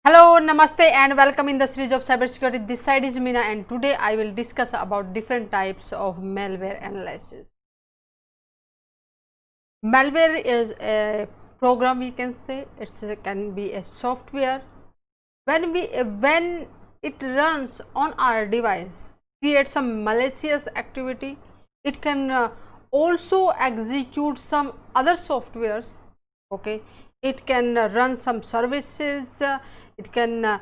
Hello, Namaste and welcome in the series of cybersecurity. This side is Meena and today I will discuss about different types of malware analysis. Malware is a program, we can say. It can be a software. When it runs on our device, create some malicious activity. It can also execute some other softwares. Okay, it can run some services. It can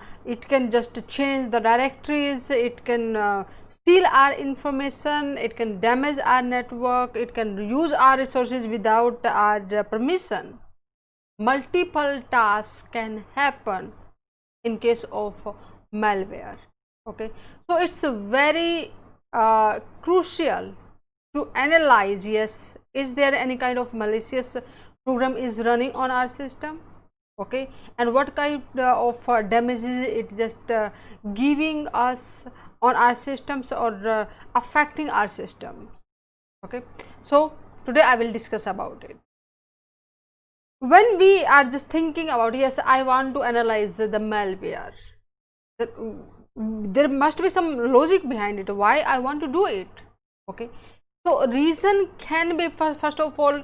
just change the directories. It can steal our information. It can damage our network. It can use our resources without our permission. Multiple tasks can happen in case of malware. Okay, so it's a very crucial to analyze, yes, is there any kind of malicious program is running on our system. Okay, and what kind of damages it just giving us on our systems or affecting our system. Okay, so today I will discuss about it. When we are just thinking about, yes, I want to analyze the malware, there must be some logic behind it, why I want to do it. Okay, so reason can be, first of all,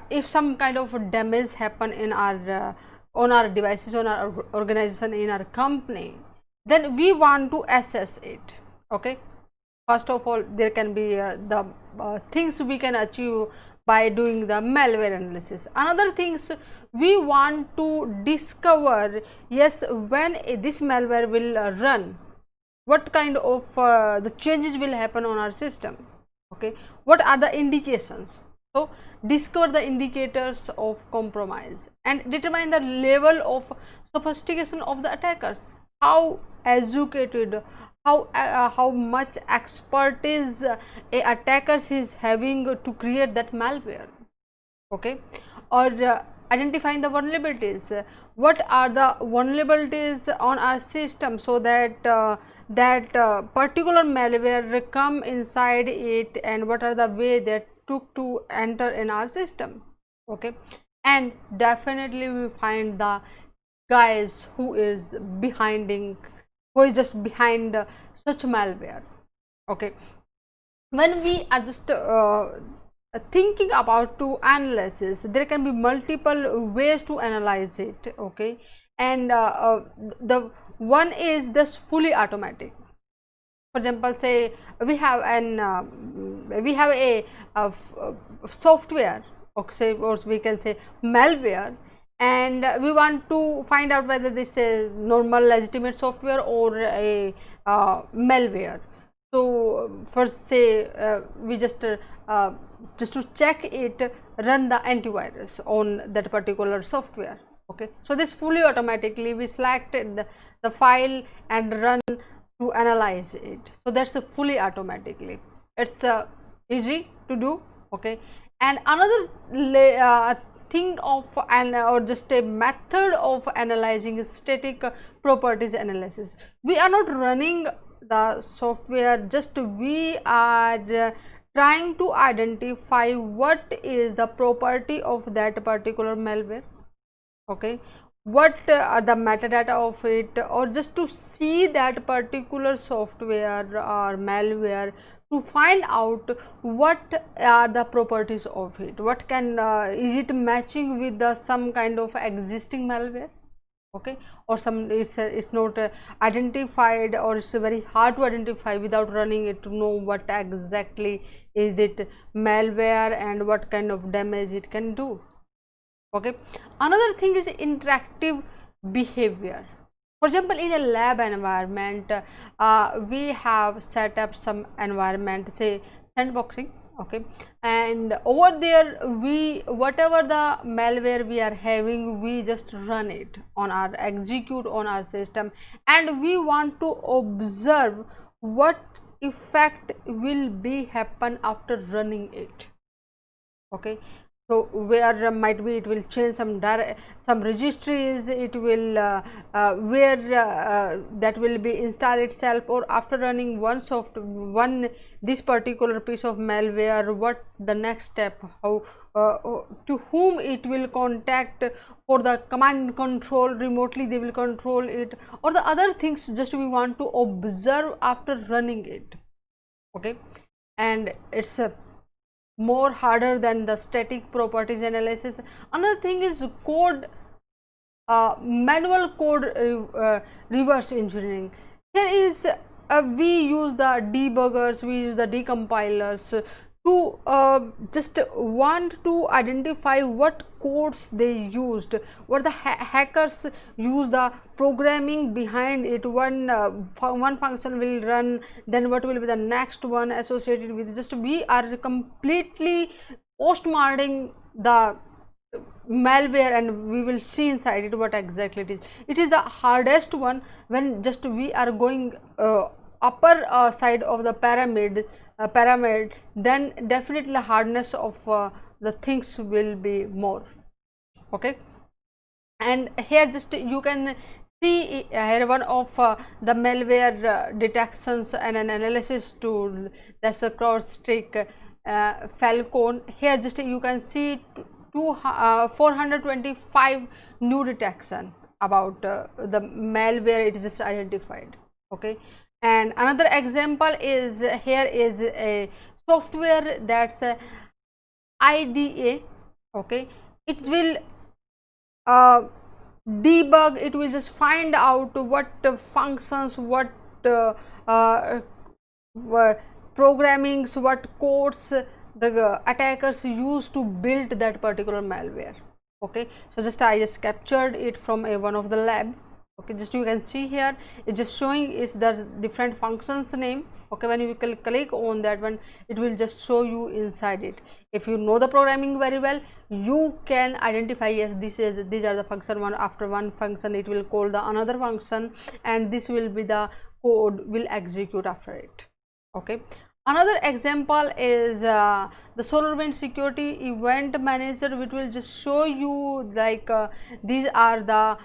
if some kind of damage happen in our on our devices, on our organization, in our company, then we want to assess it. Okay, first of all, there can be the things we can achieve by doing the malware analysis. Another things, we want to discover, yes, when this malware will run, what kind of the changes will happen on our system. Okay, what are the indications. So discover the indicators of compromise and determine the level of sophistication of the attackers, how educated, how much expertise a attackers is having to create that malware. Okay, or identifying the vulnerabilities, what are the vulnerabilities on our system, so that particular malware come inside it, and what are the way that took to enter in our system. Okay, and definitely we find the guys who is just behind such malware. Okay, when we are just thinking about to analysis, there can be multiple ways to analyze it. Okay, and the one is this fully automatic. For example, say we have a software, okay, or we can say malware, and we want to find out whether this is normal legitimate software or a malware. So first, say we just to check it, run the antivirus on that particular software. Okay, so this fully automatically we selected the file and run to analyze it. So that's a fully automatically, it's easy to do. Okay, and another thing of or just a method of analyzing is static properties analysis. We are not running the software, just we are trying to identify what is the property of that particular malware. Okay, what are the metadata of it, or just to see that particular software or malware, to find out what are the properties of it, what can is it matching with the some kind of existing malware. Okay, or some it's not identified, or it's very hard to identify without running it to know what exactly is it malware and what kind of damage it can do. Okay, another thing is interactive behavior. For example, in a lab environment, we have set up some environment, say sandboxing. Okay, and over there, we whatever the malware we are having, we just run it on our execute on our system, and we want to observe what effect will be happen after running it. Okay, so where might be it will change some registries, it will where that will be install itself, or after running one this particular piece of malware, what the next step, how to whom it will contact for the command and control, remotely they will control it, or the other things just we want to observe after running it. Okay, and it's more harder than the static properties analysis. Another thing is code, manual code reverse engineering. Here is we use the debuggers, we use the decompilers to just want to identify what codes they used, what the hackers use the programming behind it. One function will run, then what will be the next one associated with it. Just we are completely postmarking the malware, and we will see inside it what exactly it is. It is the hardest one. When just we are going upper side of the pyramid, then definitely the hardness of the things will be more. Okay, and here just you can see here one of the malware detections and an analysis tool, that's a CrowdStrike Falcon. Here just you can see 425 new detection about the malware it is just identified. Okay, and another example is here is a software that's IDA. Okay, it will debug, it will just find out what functions, what programmings, what codes the attackers use to build that particular malware. Okay, so just I just captured it from one of the lab. Okay, just you can see here it's just showing is the different functions name. Okay, when you click on that one, it will just show you inside it. If you know the programming very well, you can identify, yes, these are the function one. After one function it will call the another function, and this will be the code will execute after it. Okay, another example is the SolarWinds security event manager, which will just show you like these are the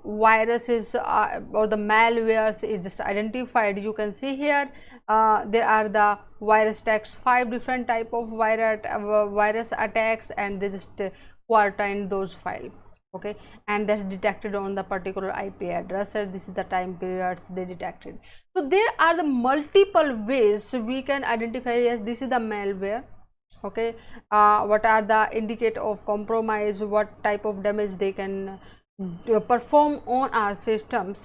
viruses or the malwares is just identified. You can see here there are the virus attacks, 5 different type of virus attacks, and they just quarantine those files. Okay, and that's detected on the particular IP address, and this is the time periods they detected. So there are the multiple ways we can identify, yes, this is the malware. Okay, what are the indicate of compromise, what type of damage they can perform on our systems,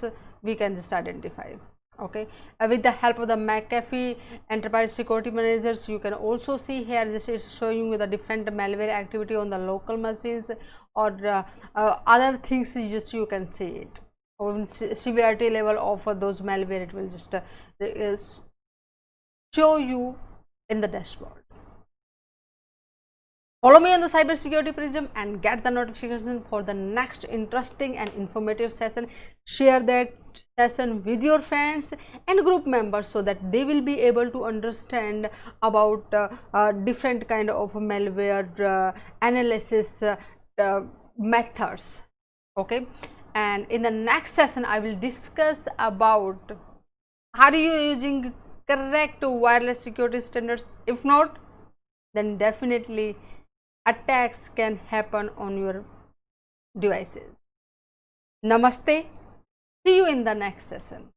we can just identify. Okay, with the help of the McAfee Enterprise Security Managers, you can also see here just it's showing you the different malware activity on the local machines, or other things just you can see it, or severity level of those malware, it will just show you in the dashboard. Follow me on the Cybersecurity Prism and get the notification for the next interesting and informative session. Share that session with your friends and group members so that they will be able to understand about different kind of malware analysis methods. Okay, and in the next session I will discuss about are you using correct wireless security standards. If not, then definitely attacks can happen on your devices. Namaste. See you in the next session.